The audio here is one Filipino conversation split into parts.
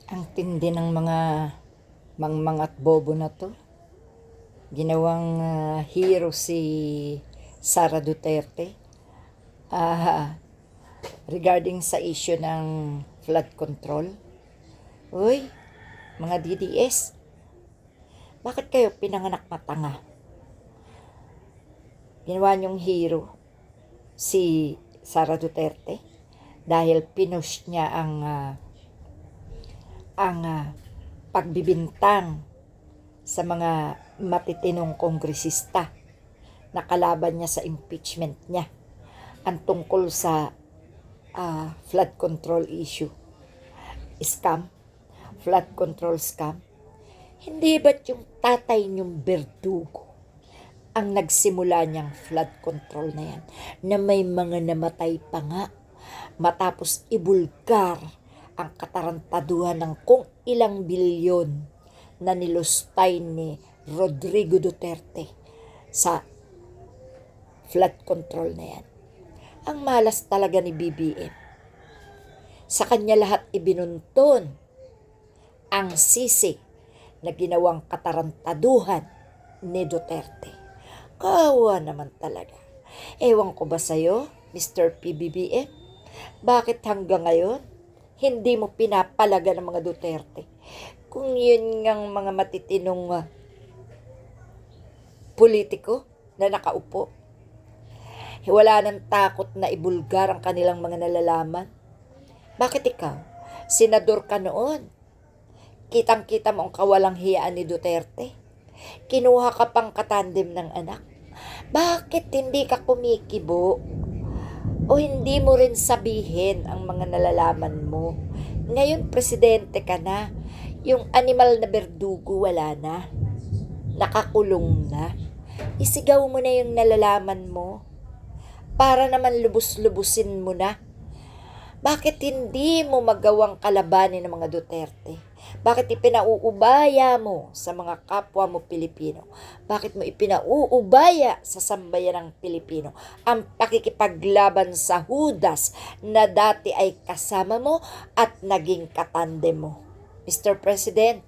Ang tindi ng mga mangmang at bobo na to. Ginawang hero si Sara Duterte. Ah, Regarding sa issue ng flood control. Uy, mga DDS, bakit kayo pinanganak na tanga? Ginawa niyong hero si Sara Duterte dahil pinush niya ang pagbibintang sa mga matitinong kongresista na kalaban niya sa impeachment niya ang tungkol sa flood control issue. Scam, flood control scam. Hindi ba't yung tatay niyong Berdugo ang nagsimula niyang flood control na yan, na may mga namatay pa nga matapos ibulgar ang katarantaduhan ng kung ilang bilyon na nilustay ni Rodrigo Duterte sa flood control na yan. Ang malas talaga ni BBM. Sa kanya lahat ibinunton ang sisi na ginawang katarantaduhan ni Duterte. Kawa naman talaga. Ewan ko ba sa'yo, Mr. PBBM? Bakit hanggang ngayon hindi mo pinapalaga ng mga Duterte? Kung yun ngang mga matitinong politiko na nakaupo, wala nang takot na ibulgar ang kanilang mga nalalaman. Bakit ikaw, senador ka noon, kitang-kita mo ang kawalang hiyaan ni Duterte? Kinuha ka pang katandem ng anak. Bakit hindi ka kumikibo? O hindi mo rin sabihin ang mga nalalaman mo? Ngayon, presidente ka na. Yung animal na Berdugo, wala na. Nakakulong na. Isigaw mo na yung nalalaman mo. Para naman lubos-lubusin mo na. Bakit hindi mo magawang kalabanin ng mga Duterte? Bakit ipinauubaya mo sa mga kapwa mo Pilipino? Bakit mo ipinauubaya sa sambayan ng Pilipino ang pakikipaglaban sa Judas na dati ay kasama mo at naging katandem mo? Mr. President,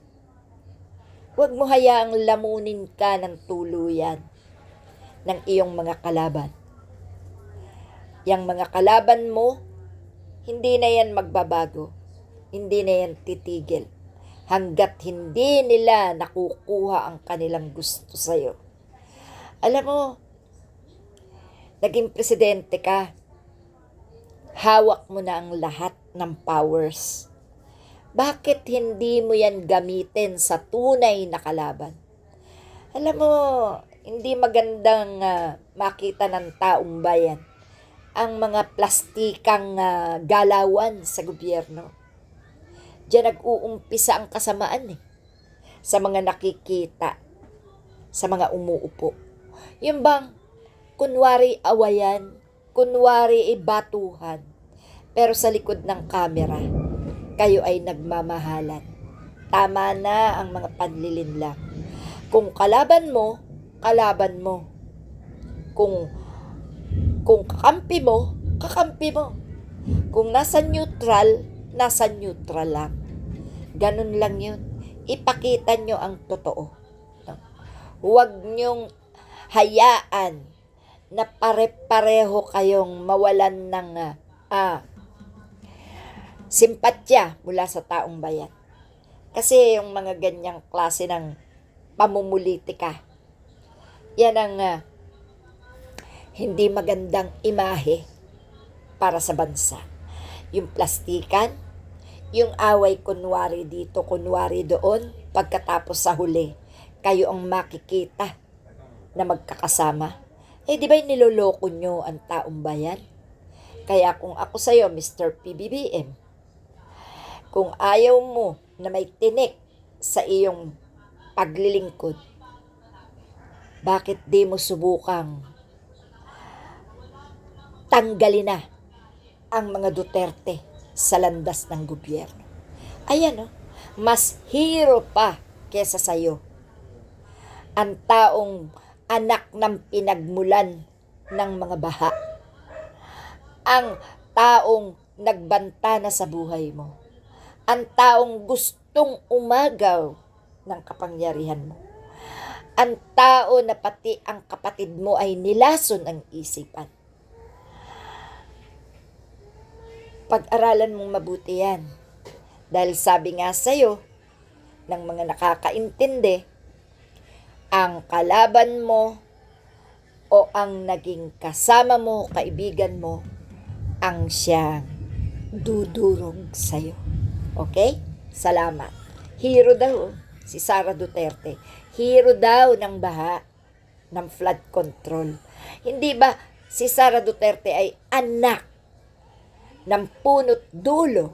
huwag mo hayaang lamunin ka ng tuluyan ng iyong mga kalaban. Yang mga kalaban mo, hindi na yan magbabago. Hindi na yan titigil. Hanggat hindi nila nakukuha ang kanilang gusto sa'yo. Alam mo, naging presidente ka. Hawak mo na ang lahat ng powers. Bakit hindi mo yan gamitin sa tunay na kalaban? Alam mo, hindi magandang makita ng taong bayan ang mga plastikang galawan sa gobyerno. Diyan nag-uumpisa ang kasamaan sa mga nakikita, sa mga umuupo. Yung bang, kunwari awayan, kunwari ibatuhan, pero sa likod ng kamera, kayo ay nagmamahalan. Tama na ang mga panlilinlang. Kung kalaban mo, kalaban mo. Kung kakampi mo, kakampi mo. Kung nasa neutral lang. Ganun lang yun. Ipakita nyo ang totoo. Huwag nyong hayaan na pare-pareho kayong mawalan ng simpatya mula sa taong bayan. Kasi yung mga ganyang klase ng pamumulitika, yan ang hindi magandang imahe para sa bansa. Yung plastikan, yung away kunwari dito, kunwari doon, pagkatapos sa huli, kayo ang makikita na magkakasama. Di ba niloloko nyo ang taong bayan? Kaya kung ako sa'yo, Mr. PBBM, kung ayaw mo na may tinik sa iyong paglilingkod, bakit di mo subukang tanggalin na ang mga Duterte sa landas ng gobyerno? Ayan, mas hero pa kesa sa'yo ang taong anak ng pinagmulan ng mga baha, ang taong nagbanta na sa buhay mo, ang taong gustong umagaw ng kapangyarihan mo. Ang tao na pati ang kapatid mo ay nilason ang isipan. Pag-aralan mong mabuti yan. Dahil sabi nga sa'yo, ng mga nakakaintindi, ang kalaban mo o ang naging kasama mo, kaibigan mo, ang siyang dudurog sa'yo. Okay? Salamat. Hero daw si Sara Duterte. Hero daw ng baha, ng flood control. Hindi ba si Sara Duterte ay anak ng punot dulo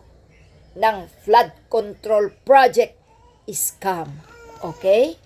ng flood control project scam? Okay?